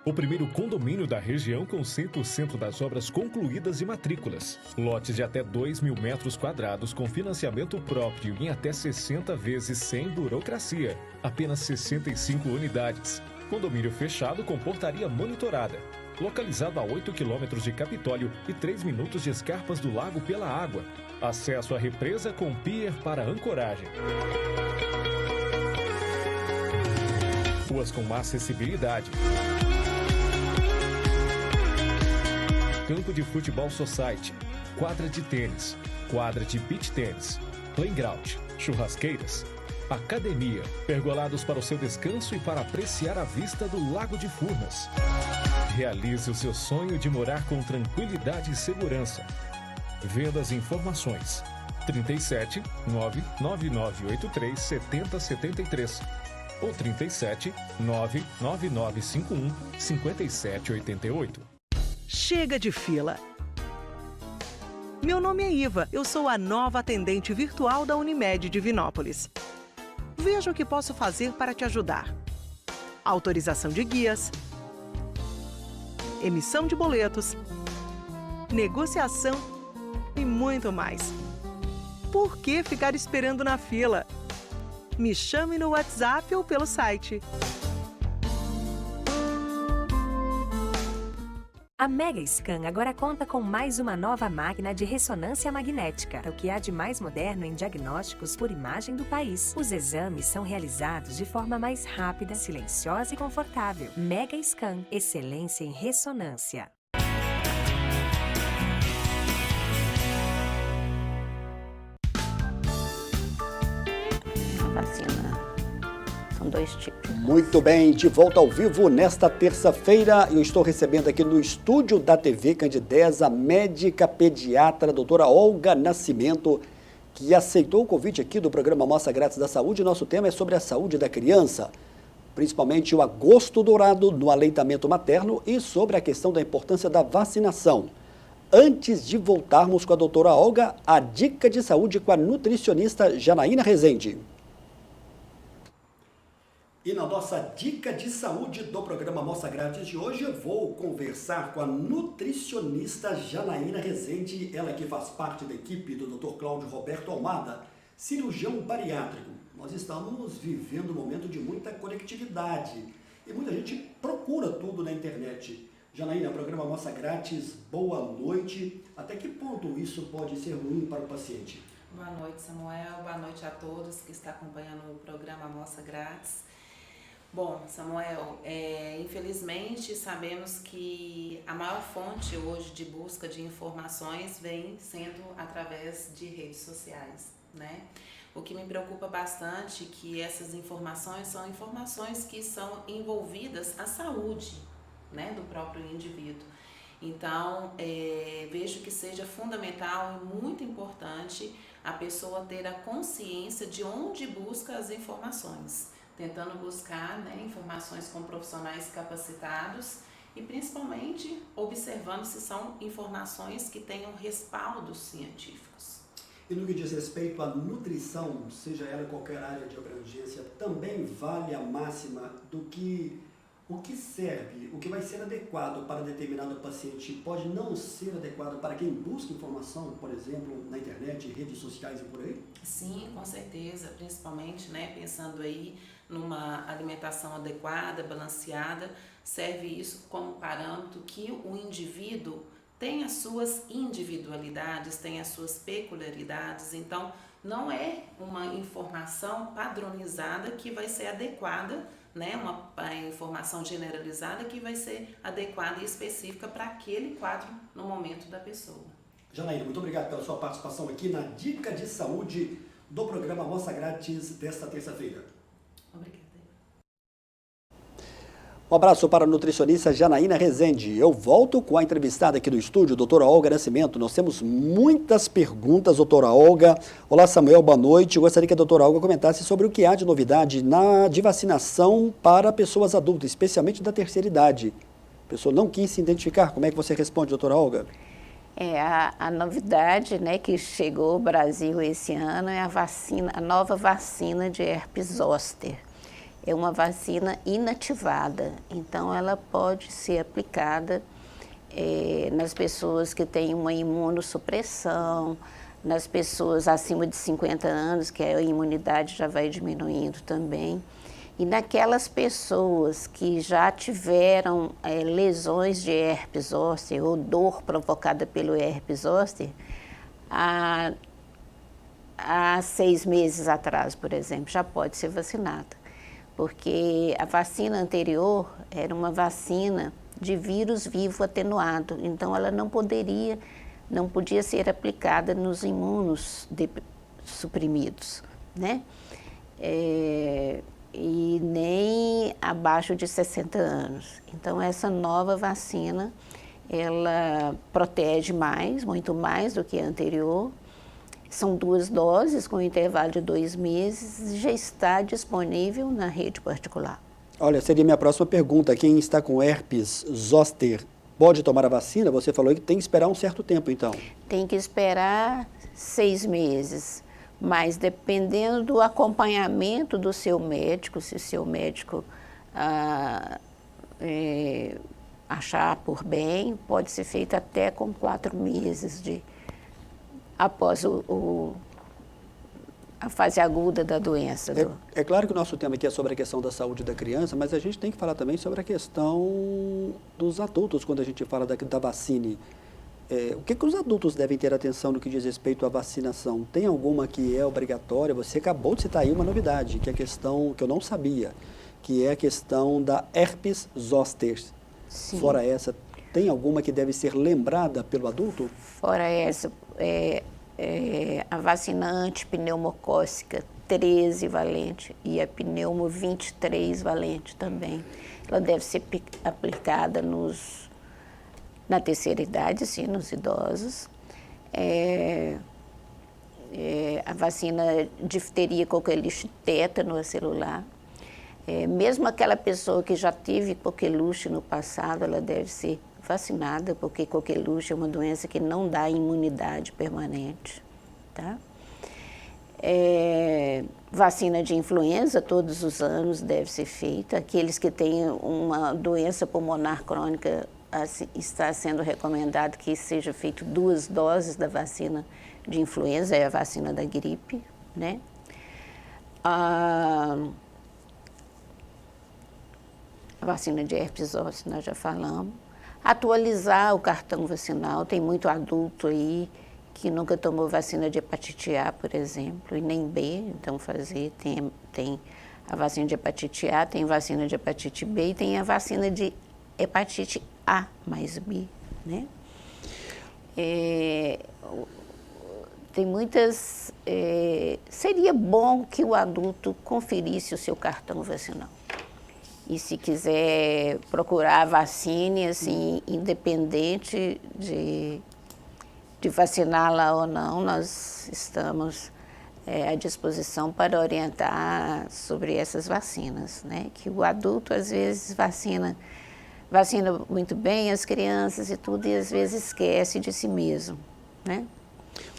O primeiro condomínio da região com 100% das obras concluídas e matrículas. Lotes de até 2.000 metros quadrados com financiamento próprio em até 60 vezes sem burocracia. Apenas 65 unidades. Condomínio fechado com portaria monitorada. Localizado a 8 quilômetros de Capitólio e 3 minutos de Escarpas do Lago pela água. Acesso à represa com pier para ancoragem. Ruas com acessibilidade. Campo de futebol society, quadra de tênis, quadra de beach tênis, playground, churrasqueiras, academia, pergolados para o seu descanso e para apreciar a vista do Lago de Furnas. Realize o seu sonho de morar com tranquilidade e segurança. Vendas e informações 37 99983 7073 ou 37 99951 5788. Chega de fila. Meu nome é Iva, eu sou a nova atendente virtual da Unimed Divinópolis. Veja o que posso fazer para te ajudar. Autorização de guias, emissão de boletos, negociação e muito mais. Por que ficar esperando na fila? Me chame no WhatsApp ou pelo site. A Mega Scan agora conta com mais uma nova máquina de ressonância magnética, o que há de mais moderno em diagnósticos por imagem do país. Os exames são realizados de forma mais rápida, silenciosa e confortável. Mega Scan, excelência em ressonância. Vacina. São 2 tipos. Muito bem, de volta ao vivo nesta terça-feira. Eu estou recebendo aqui no estúdio da TV Candidez a médica pediatra, doutora Olga Nascimento, que aceitou o convite aqui do programa Amostra Grátis da Saúde. Nosso tema é sobre a saúde da criança, principalmente o agosto dourado no aleitamento materno e sobre a questão da importância da vacinação. Antes de voltarmos com a doutora Olga, a dica de saúde com a nutricionista Janaína Rezende. E na nossa dica de saúde do programa Amostra Grátis de hoje, eu vou conversar com a nutricionista Janaína Rezende, ela que faz parte da equipe do Dr. Cláudio Roberto Almada, cirurgião bariátrico. Nós estamos vivendo um momento de muita conectividade e muita gente procura tudo na internet. Janaína, programa Amostra Grátis, boa noite. Até que ponto isso pode ser ruim para o paciente? Boa noite, Samuel. Boa noite a todos que estão acompanhando o programa Amostra Grátis. Bom, Samuel, infelizmente sabemos que a maior fonte hoje de busca de informações vem sendo através de redes sociais, né? O que me preocupa bastante é que essas informações são informações que são envolvidas à saúde, né, do próprio indivíduo. Então, vejo que seja fundamental e muito importante a pessoa ter a consciência de onde busca as informações, tentando buscar, né, informações com profissionais capacitados e principalmente observando se são informações que tenham respaldos científicos. E no que diz respeito à nutrição, seja ela qualquer área de abrangência, também vale a máxima do que o que serve, o que vai ser adequado para determinado paciente pode não ser adequado para quem busca informação, por exemplo, na internet, redes sociais e por aí? Sim, com certeza, principalmente, né, pensando aí numa alimentação adequada, balanceada, serve isso como parâmetro que o indivíduo tem as suas individualidades, tem as suas peculiaridades, então não é uma informação padronizada que vai ser adequada, né, uma informação generalizada que vai ser adequada e específica para aquele quadro no momento da pessoa. Janaína, muito obrigado pela sua participação aqui na Dica de Saúde do programa Amostra Grátis desta terça-feira. Obrigada. Um abraço para a nutricionista Janaína Rezende. Eu volto com a entrevistada aqui no estúdio, doutora Olga Nascimento. Nós temos muitas perguntas, doutora Olga. Olá, Samuel, boa noite. Eu gostaria que a doutora Olga comentasse sobre o que há de novidade de vacinação para pessoas adultas, especialmente da terceira idade. A pessoa não quis se identificar. Como é que você responde, doutora Olga? A novidade, né, que chegou ao Brasil esse ano é a nova vacina de herpes zoster. É uma vacina inativada, então ela pode ser aplicada nas pessoas que têm uma imunossupressão, nas pessoas acima de 50 anos, que a imunidade já vai diminuindo também, e naquelas pessoas que já tiveram lesões de herpes zoster ou dor provocada pelo herpes zoster, há 6 meses atrás, por exemplo, já pode ser vacinada. Porque a vacina anterior era uma vacina de vírus vivo atenuado, então ela não podia ser aplicada nos imunossuprimidos, né? E nem abaixo de 60 anos. Então essa nova vacina, ela protege mais, muito mais do que a anterior. São 2 doses com intervalo de 2 meses e já está disponível na rede particular. Olha, seria minha próxima pergunta. Quem está com herpes zoster pode tomar a vacina? Você falou que tem que esperar um certo tempo, então. Tem que esperar 6 meses, mas dependendo do acompanhamento do seu médico, se o seu médico achar por bem, pode ser feito até com 4 meses após a fase aguda da doença. É claro que o nosso tema aqui é sobre a questão da saúde da criança, mas a gente tem que falar também sobre a questão dos adultos, quando a gente fala da vacina. O que os adultos devem ter atenção no que diz respeito à vacinação? Tem alguma que é obrigatória? Você acabou de citar aí uma novidade, que é a questão que eu não sabia, que é a questão da herpes zoster. Sim. Fora essa, tem alguma que deve ser lembrada pelo adulto? Fora essa, a vacina antipneumocócica 13 valente e a pneumo 23 valente também. Ela deve ser aplicada na terceira idade, sim, nos idosos. A vacina difteria, coqueluche, tétano celular. Mesmo aquela pessoa que já teve coqueluche no passado, ela deve ser vacinada, porque coqueluche é uma doença que não dá imunidade permanente, tá? Vacina de influenza todos os anos deve ser feita. Aqueles que têm uma doença pulmonar crônica, assim, está sendo recomendado que seja feito 2 doses da vacina de influenza, é a vacina da gripe, né? A vacina de herpes zoster, nós já falamos. Atualizar o cartão vacinal, tem muito adulto aí que nunca tomou vacina de hepatite A, por exemplo, e nem B, então tem a vacina de hepatite A, tem vacina de hepatite B e tem a vacina de hepatite A mais B, né? Tem muitas... seria bom que o adulto conferisse o seu cartão vacinal. E se quiser procurar a vacina, assim, independente de vaciná-la ou não, nós estamos à disposição para orientar sobre essas vacinas, né? Que o adulto, às vezes, vacina muito bem as crianças e tudo, e às vezes esquece de si mesmo, né?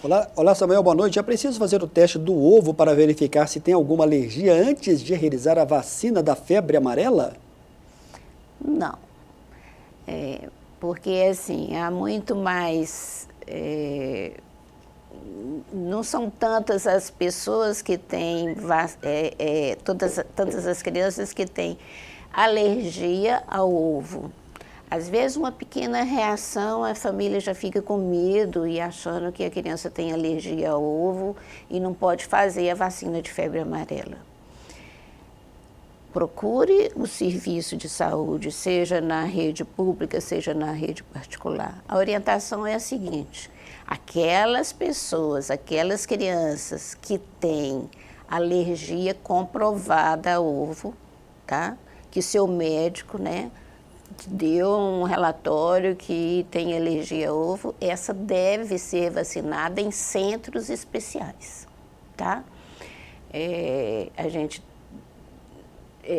Olá, Samuel, boa noite. É preciso fazer o teste do ovo para verificar se tem alguma alergia antes de realizar a vacina da febre amarela? Não. Porque, assim, há muito mais... não são tantas as pessoas que têm... tantas as crianças que têm alergia ao ovo. Às vezes, uma pequena reação, a família já fica com medo e achando que a criança tem alergia ao ovo e não pode fazer a vacina de febre amarela. Procure o serviço de saúde, seja na rede pública, seja na rede particular. A orientação é a seguinte: aquelas pessoas, aquelas crianças que têm alergia comprovada ao ovo, tá? Que seu médico, né, deu um relatório que tem alergia ao ovo, essa deve ser vacinada em centros especiais, tá? A gente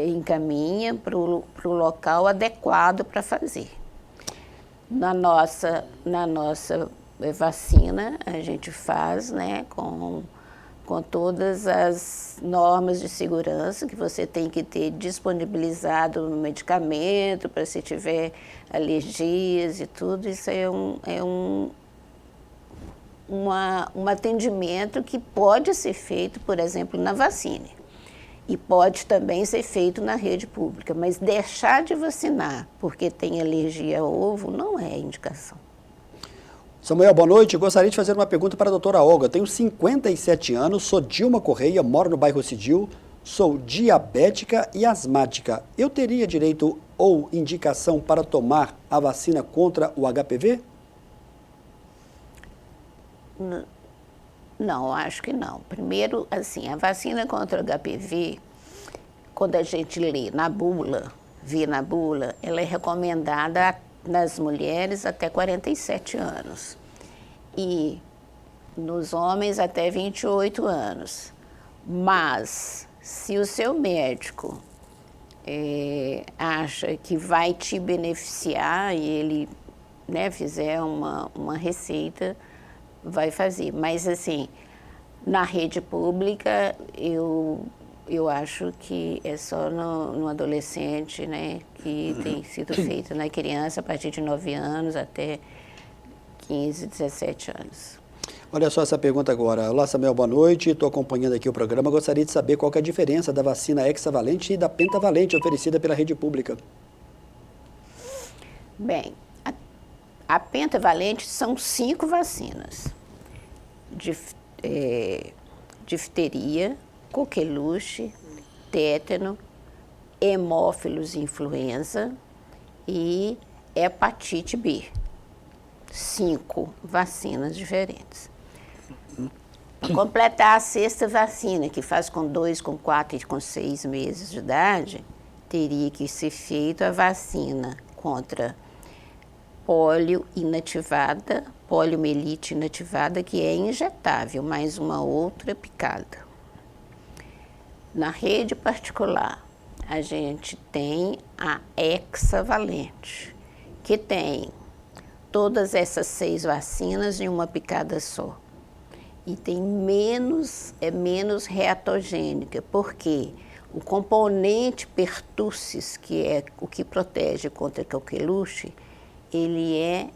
encaminha para o local adequado para fazer. Na nossa vacina, a gente faz, né, com todas as normas de segurança que você tem que ter disponibilizado no medicamento para se tiver alergias e tudo. Isso é um atendimento que pode ser feito, por exemplo, na vacina. E pode também ser feito na rede pública. Mas deixar de vacinar porque tem alergia ao ovo não é indicação. Samuel, boa noite. Gostaria de fazer uma pergunta para a doutora Olga. Tenho 57 anos, sou Dilma Correia, moro no bairro Cidil, sou diabética e asmática. Eu teria direito ou indicação para tomar a vacina contra o HPV? Não, acho que não. Primeiro, assim, a vacina contra o HPV, quando a gente lê na bula, ela é recomendada nas mulheres até 47 anos e nos homens até 28 anos. Mas, se o seu médico acha que vai te beneficiar e ele, né, fizer uma receita, vai fazer. Mas, assim, na rede pública, eu acho que é só no adolescente, né, que tem sido feito na criança a partir de 9 anos até 15, 17 anos. Olha só essa pergunta agora. Olá, Samuel, boa noite. Estou acompanhando aqui o programa. Gostaria de saber qual que é a diferença da vacina hexavalente e da pentavalente oferecida pela rede pública. Bem, a pentavalente são 5 vacinas. Difteria, coqueluche, tétano, hemófilos influenza e hepatite B. 5 vacinas diferentes. Para completar a 6ª vacina, que faz com 2, com 4 e com 6 meses de idade, teria que ser feita a vacina contra polio inativada, poliomielite inativada, que é injetável, mais uma outra picada. Na rede particular, a gente tem a hexavalente, que tem todas essas 6 vacinas em uma picada só. E tem menos reatogênica, porque o componente pertussis, que é o que protege contra a coqueluche, ele é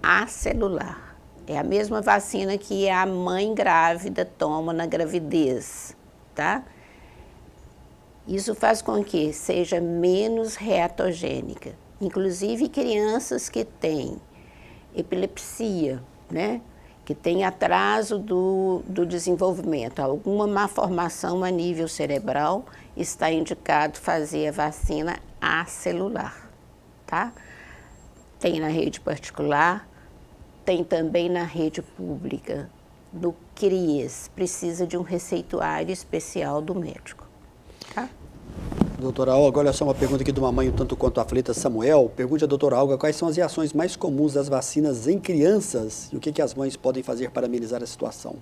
acelular. É a mesma vacina que a mãe grávida toma na gravidez, tá? Isso faz com que seja menos reatogênica. Inclusive crianças que têm epilepsia, né? Que têm atraso do desenvolvimento, alguma malformação a nível cerebral, está indicado fazer a vacina acelular, tá? Tem na rede particular, tem também na rede pública. No CRIES, precisa de um receituário especial do médico, tá? Doutora Olga, olha só uma pergunta aqui de uma mãe um tanto quanto aflita, Samuel. Pergunte à doutora Olga quais são as reações mais comuns das vacinas em crianças e o que as mães podem fazer para amenizar a situação.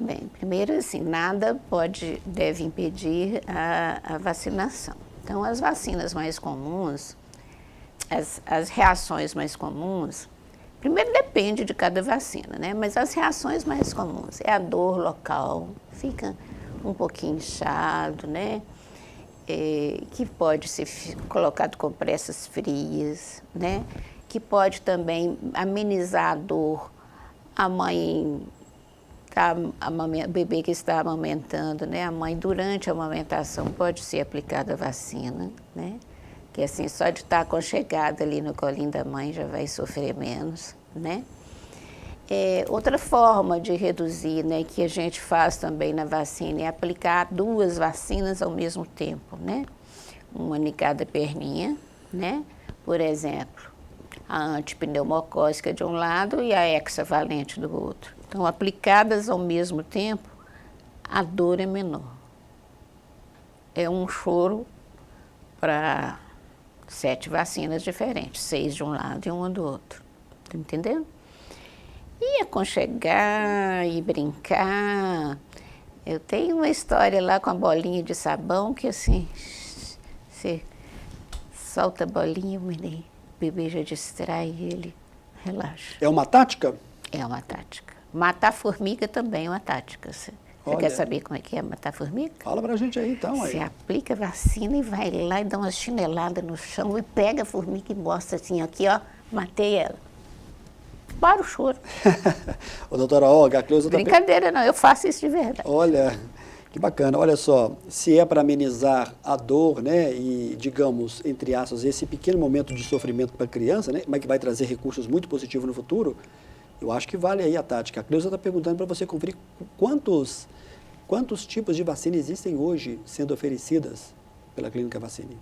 Bem, primeiro assim, nada deve impedir a vacinação. Então, as vacinas mais comuns, as reações mais comuns, primeiro depende de cada vacina, né? Mas as reações mais comuns é a dor local, fica um pouquinho inchado, né? Que pode ser colocado compressas frias, né? Que pode também amenizar a dor. A mãe, o bebê que está amamentando, né? A mãe, durante a amamentação, pode ser aplicada a vacina, né? Que assim, só de estar aconchegada ali no colinho da mãe já vai sofrer menos, né? Outra forma de reduzir, né, que a gente faz também na vacina é aplicar 2 vacinas ao mesmo tempo, né? Uma em cada perninha, né? Por exemplo, a antipneumocócica de um lado e a hexavalente do outro. Então, aplicadas ao mesmo tempo, a dor é menor. É um choro para 7 vacinas diferentes, 6 de um lado e uma do outro. Tá entendendo? E aconchegar e brincar. Eu tenho uma história lá com a bolinha de sabão que assim, você solta a bolinha, o bebê já distrai ele, relaxa. É uma tática? É uma tática. Matar formiga também é uma tática. Você quer saber como é que é matar formiga? Fala pra gente aí então. Você aplica a vacina e vai lá e dá uma chinelada no chão e pega a formiga e mostra assim, aqui ó, matei ela. Para o choro. Ô, doutora Olga, a Cleusa... Brincadeira não, eu faço isso de verdade. Olha, que bacana. Olha só, se é para amenizar a dor, né, e, digamos, entre aspas, esse pequeno momento de sofrimento para a criança, né, mas que vai trazer recursos muito positivos no futuro, eu acho que vale aí a tática. A Cleusa está perguntando para você conferir quantos tipos de vacina existem hoje sendo oferecidas pela Clínica Vacine.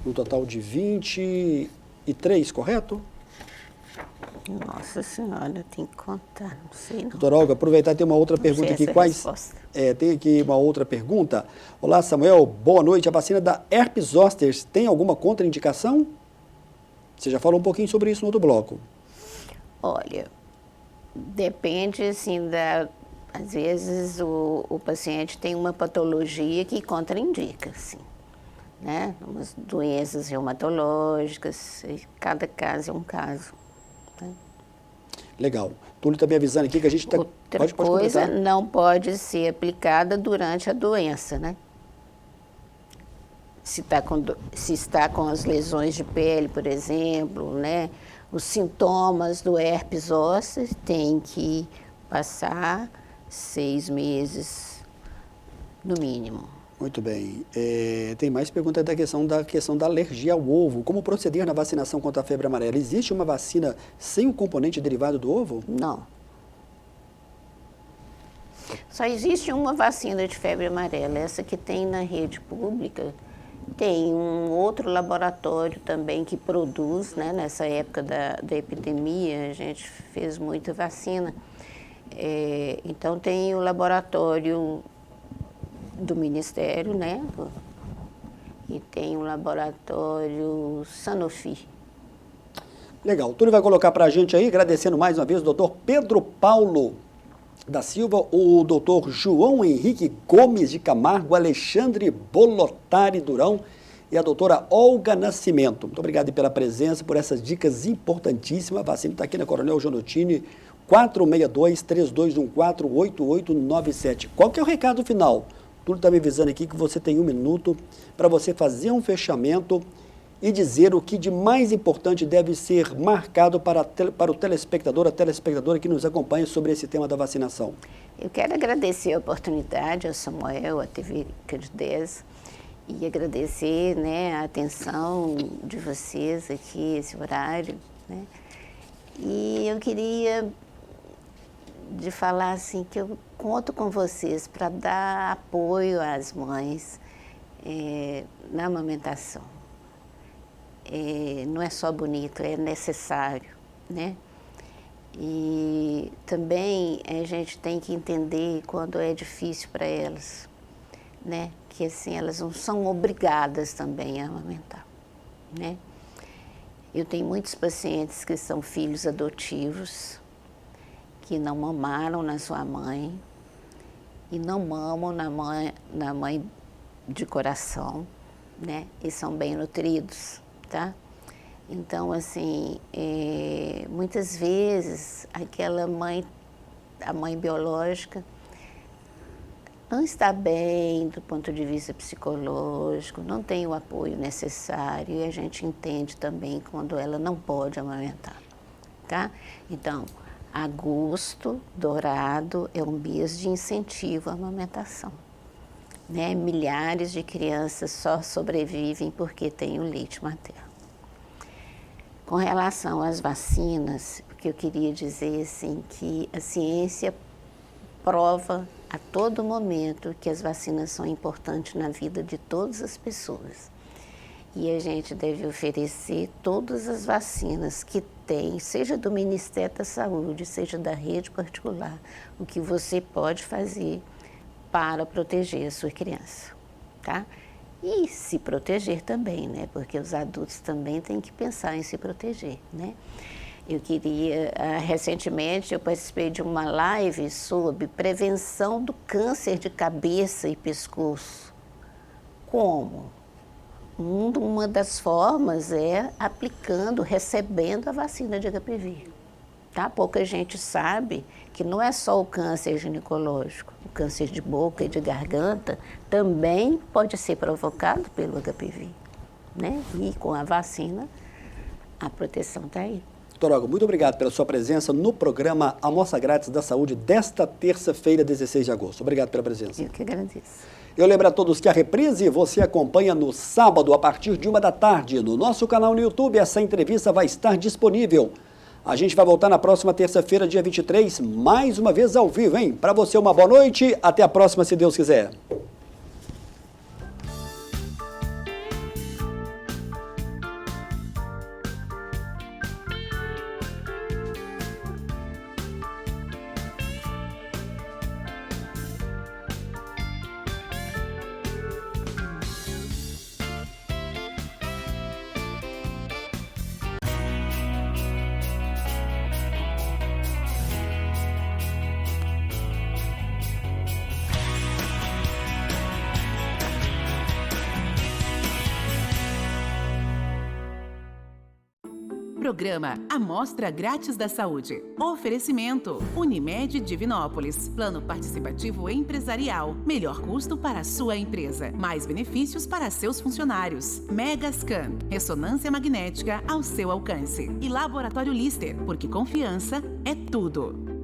Um total de 23, correto? Nossa Senhora, tem que contar, não sei não. Doutora Olga, aproveitar, tem uma outra pergunta aqui. Tem aqui uma outra pergunta. Olá, Samuel, boa noite. A vacina da herpes zoster tem alguma contraindicação? Você já falou um pouquinho sobre isso no outro bloco. Olha, depende, assim, às vezes o paciente tem uma patologia que contraindica, assim, né? Umas doenças reumatológicas, cada caso é um caso. Né? Legal. Túlio está me avisando aqui que a gente está... Outra coisa, não pode ser aplicada durante a doença, né? Se está com as lesões de pele, por exemplo, né? Os sintomas do herpes zoster tem que passar 6 meses, no mínimo. Muito bem. Tem mais perguntas da questão da alergia ao ovo. Como proceder na vacinação contra a febre amarela? Existe uma vacina sem o componente derivado do ovo? Não. Só existe uma vacina de febre amarela, essa que tem na rede pública. Tem um outro laboratório também que produz, né? Nessa época da epidemia, a gente fez muita vacina. Então, tem o laboratório do Ministério, né? E tem o laboratório Sanofi. Legal. O Túlio vai colocar para a gente aí, agradecendo mais uma vez o doutor Pedro Paulo da Silva, o doutor João Henrique Gomes de Camargo, Alexandre Bolotari Durão e a doutora Olga Nascimento. Muito obrigado pela presença, por essas dicas importantíssimas. A vacina está aqui na Coronel Jonotini, 462-3214-8897. Qual que é o recado final? Túlio está me avisando aqui que você tem 1 minuto para você fazer um fechamento e dizer o que de mais importante deve ser marcado para o telespectador, a telespectadora que nos acompanha sobre esse tema da vacinação. Eu quero agradecer a oportunidade ao Samuel, à TV Cândido 10, e agradecer, né, a atenção de vocês aqui, esse horário, né? E eu queria falar assim, que eu conto com vocês para dar apoio às mães na amamentação. Não é só bonito, é necessário, né? E também a gente tem que entender quando é difícil para elas, né? Que assim, elas não são obrigadas também a amamentar, né? Eu tenho muitos pacientes que são filhos adotivos, que não mamaram na sua mãe e não mamam na mãe de coração, né? E são bem nutridos. Tá? Então, assim, muitas vezes aquela mãe, a mãe biológica, não está bem do ponto de vista psicológico, não tem o apoio necessário e a gente entende também quando ela não pode amamentar, tá? Então, agosto dourado é um mês de incentivo à amamentação. Né? Milhares de crianças só sobrevivem porque têm o leite materno. Com relação às vacinas, o que eu queria dizer assim, que a ciência prova a todo momento que as vacinas são importantes na vida de todas as pessoas. E a gente deve oferecer todas as vacinas que tem, seja do Ministério da Saúde, seja da rede particular, o que você pode fazer para proteger a sua criança, tá? E se proteger também, né? Porque os adultos também têm que pensar em se proteger, né? Eu queria, recentemente eu participei de uma live sobre prevenção do câncer de cabeça e pescoço. Como? Uma das formas é aplicando, recebendo a vacina de HPV. Tá? Pouca gente sabe que não é só o câncer ginecológico, o câncer de boca e de garganta também pode ser provocado pelo HPV, né? E com a vacina, a proteção está aí. Doutora Olga, muito obrigado pela sua presença no programa Amostra Grátis da Saúde desta terça-feira, 16 de agosto. Obrigado pela presença. Eu que agradeço. Eu lembro a todos que a reprise você acompanha no sábado, a partir de 13h. No nosso canal no YouTube, essa entrevista vai estar disponível. A gente vai voltar na próxima terça-feira, dia 23, mais uma vez ao vivo, hein? Para você, uma boa noite. Até a próxima, se Deus quiser. Programa Amostra Grátis da Saúde. Oferecimento Unimed Divinópolis. Plano participativo empresarial. Melhor custo para a sua empresa. Mais benefícios para seus funcionários. Megascan. Ressonância magnética ao seu alcance. E Laboratório Lister, porque confiança é tudo.